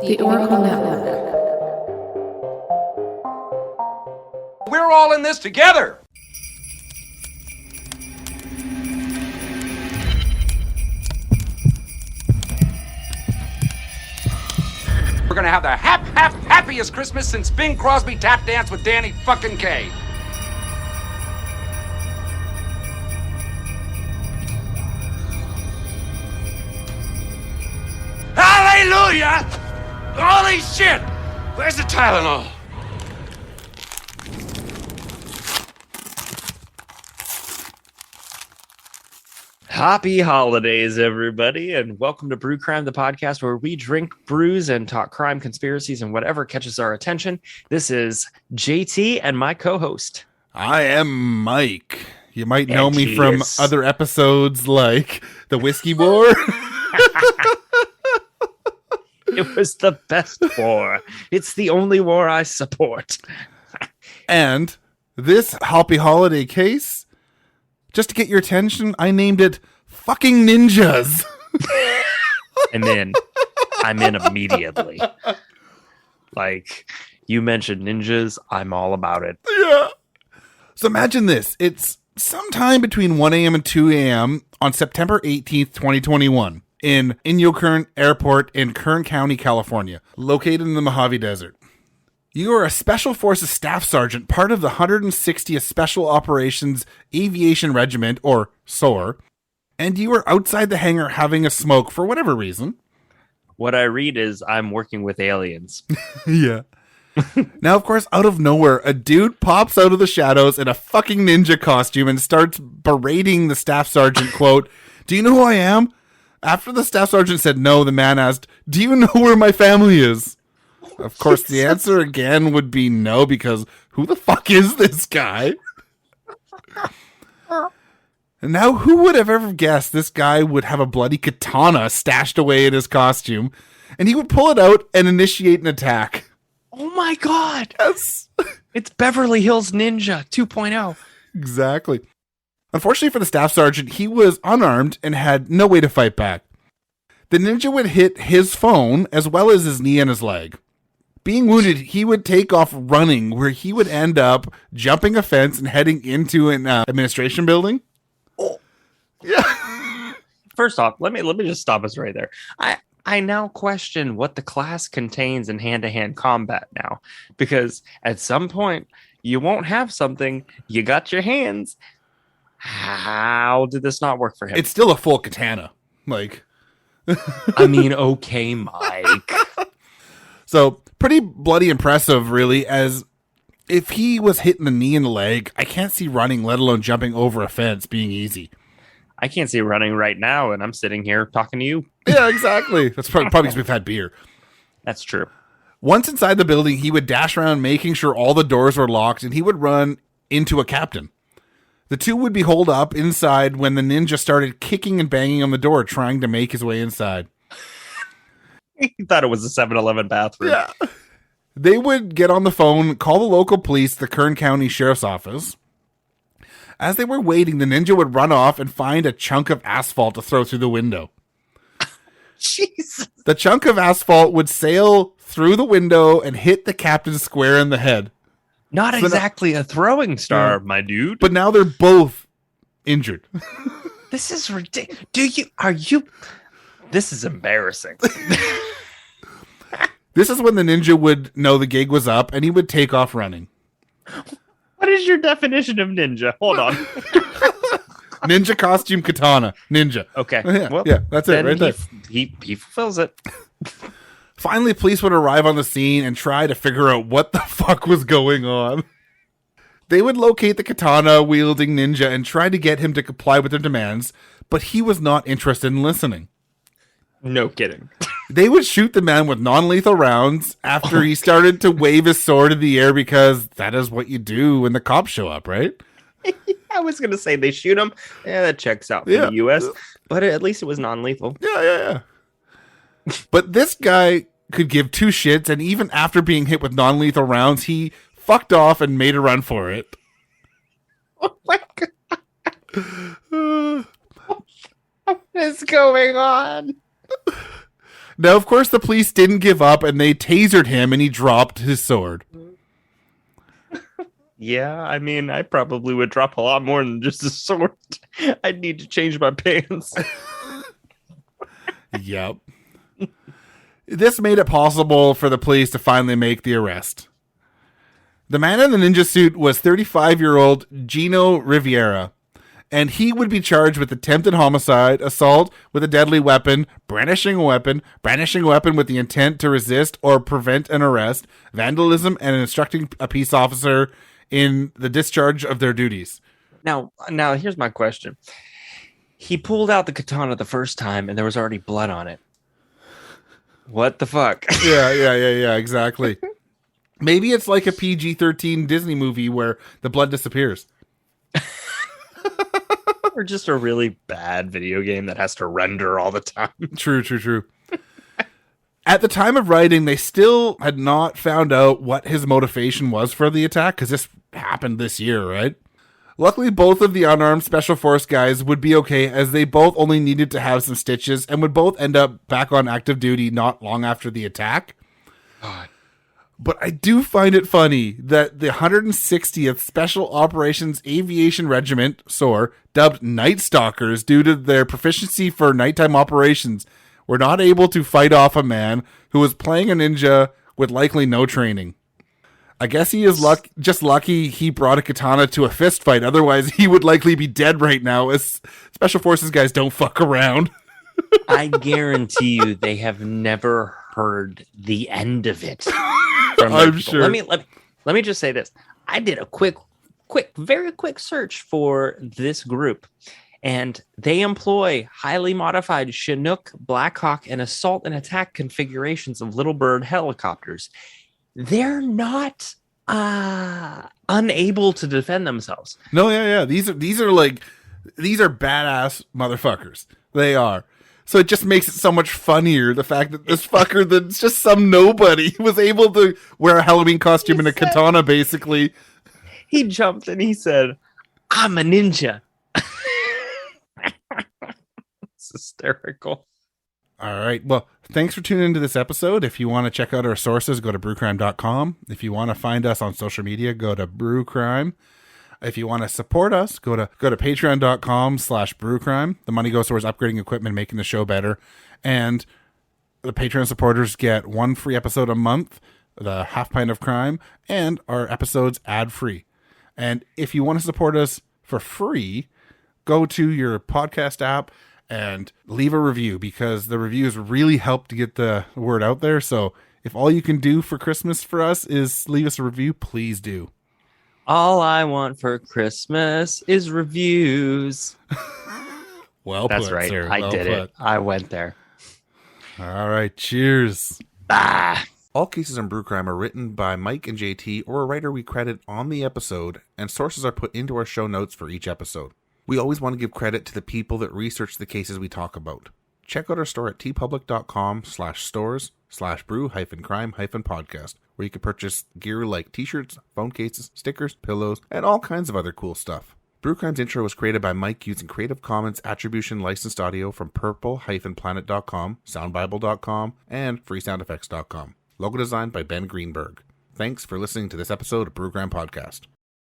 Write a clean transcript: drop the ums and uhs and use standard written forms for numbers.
The Oracle Network. We're all in this together! We're gonna have the happiest Christmas since Bing Crosby tap danced with Danny fucking Kaye. Hallelujah! Holy shit! Where's the Tylenol? Happy holidays, everybody, and welcome to Brew Crime, the podcast where we drink brews and talk crime, conspiracies, and whatever catches our attention. This is JT and my co-host. I am Mike. You might know me from other episodes like The Whiskey War. It was the best war. It's the only war I support. And this Happy Holiday case, just to get your attention, I named it Fucking Ninjas. I'm in immediately. Like, you mentioned ninjas, I'm all about it. Yeah. So imagine this. It's sometime between 1 a.m. and 2 a.m. on September 18th, 2021 in Inyo Kern Airport in Kern County, California, located in the Mojave Desert. You are a Special Forces Staff Sergeant, part of the 160th Special Operations Aviation Regiment, or SOAR, and you are outside the hangar having a smoke for whatever reason. What I read is I'm working with aliens. Yeah. Now, of course, out of nowhere, a dude pops out of the shadows in a fucking ninja costume and starts berating the Staff Sergeant, quote, "Do you know who I am?" After the Staff Sergeant said no, the man asked, "Do you know where my family is?" Of course, the answer again would be no, because who the fuck is this guy? And now, who would have ever guessed this guy would have a bloody katana stashed away in his costume, and he would pull it out and initiate an attack? Oh my god! Yes! It's Beverly Hills Ninja 2.0. Exactly. Unfortunately for the Staff Sergeant, he was unarmed and had no way to fight back. The ninja would hit his phone as well as his knee and his leg. Being wounded, he would take off running, where he would end up jumping a fence and heading into an administration building. Oh. Yeah. First off, let me just stop us right there. I now question what the class contains in hand-to-hand combat now, because at some point you won't have something, you got your hands. How did this not work for him? It's still a full katana. Like, I mean, okay, Mike. So, pretty bloody impressive, really, as if he was hitting the knee and the leg, I can't see running, let alone jumping over a fence, being easy. I can't see running right now, and I'm sitting here talking to you. Yeah, exactly. That's probably because we've had beer. That's true. Once inside the building, he would dash around making sure all the doors were locked, and he would run into a captain. The two would be holed up inside when the ninja started kicking and banging on the door, trying to make his way inside. He thought it was a 7-Eleven bathroom. Yeah. They would get on the phone, call the local police, the Kern County Sheriff's Office. As they were waiting, the ninja would run off and find a chunk of asphalt to throw through the window. Jesus. The chunk of asphalt would sail through the window and hit the captain square in the head. Not exactly a throwing star, my dude. But now they're both injured. This is ridiculous. This is embarrassing. This is when the ninja would know the gig was up and he would take off running. What is your definition of ninja? Hold on. Ninja costume katana. Ninja. Okay. Yeah, that's it right there. He fulfills it. Finally, police would arrive on the scene and try to figure out what the fuck was going on. They would locate the katana-wielding ninja and try to get him to comply with their demands, but he was not interested in listening. No kidding. They would shoot the man with non-lethal rounds after he started to wave his sword in the air, because that is what you do when the cops show up, right? I was going to say they shoot him. Yeah, that checks out for the U.S., but at least it was non-lethal. Yeah. But this guy could give two shits, and even after being hit with non-lethal rounds, he fucked off and made a run for it. Oh my god. What is going on? Now, of course, the police didn't give up and they tasered him and he dropped his sword. Yeah, I mean, I probably would drop a lot more than just a sword. I'd need to change my pants. Yep. This made it possible for the police to finally make the arrest. The man in the ninja suit was 35-year-old Gino Riviera, and he would be charged with attempted homicide, assault with a deadly weapon, brandishing a weapon with the intent to resist or prevent an arrest, vandalism, and instructing a peace officer in the discharge of their duties. Now, here's my question. He pulled out the katana the first time, and there was already blood on it. What the fuck? Yeah, exactly. Maybe it's like a PG-13 Disney movie where the blood disappears. Or just a really bad video game that has to render all the time. True. At the time of writing, they still had not found out what his motivation was for the attack, because this happened this year, right? Luckily, both of the unarmed Special Force guys would be okay, as they both only needed to have some stitches and would both end up back on active duty not long after the attack. God. But I do find it funny that the 160th Special Operations Aviation Regiment, SOAR, dubbed Night Stalkers due to their proficiency for nighttime operations, were not able to fight off a man who was playing a ninja with likely no training. I guess he is just lucky he brought a katana to a fist fight, otherwise he would likely be dead right now, as Special Forces guys don't fuck around. I guarantee you they have never heard the end of it. I'm sure. Let me just say this. I did a very quick search for this group, and they employ highly modified Chinook, Blackhawk, and assault and attack configurations of Little Bird helicopters. They're not unable to defend themselves. No, yeah. These are badass motherfuckers. They are. So it just makes it so much funnier, the fact that this fucker that's just some nobody was able to wear a Halloween costume and a katana, basically. He jumped and he said, "I'm a ninja." It's hysterical. All right. Well, thanks for tuning into this episode. If you want to check out our sources, go to brewcrime.com. If you want to find us on social media, go to brewcrime. If you want to support us, go to patreon.com/brewcrime. The money goes towards upgrading equipment, making the show better. And the Patreon supporters get one free episode a month, the Half Pint of Crime, and our episodes ad-free. And if you want to support us for free, go to your podcast app and leave a review, because the reviews really help to get the word out there. So if all you can do for Christmas for us is leave us a review, please do. All I want for Christmas is reviews. Well, that's put, right. Sir. I well did put. it. I went there. All right. Cheers. Ah. All cases in Brew Crime are written by Mike and JT or a writer we credit on the episode, and sources are put into our show notes for each episode. We always want to give credit to the people that research the cases we talk about. Check out our store at tpublic.com/stores/brew-crime-podcast, where you can purchase gear like t-shirts, phone cases, stickers, pillows, and all kinds of other cool stuff. Brew Crime's intro was created by Mike using Creative Commons Attribution licensed audio from purple-planet.com, soundbible.com, and freesoundeffects.com. Logo designed by Ben Greenberg. Thanks for listening to this episode of Brew Crime Podcast.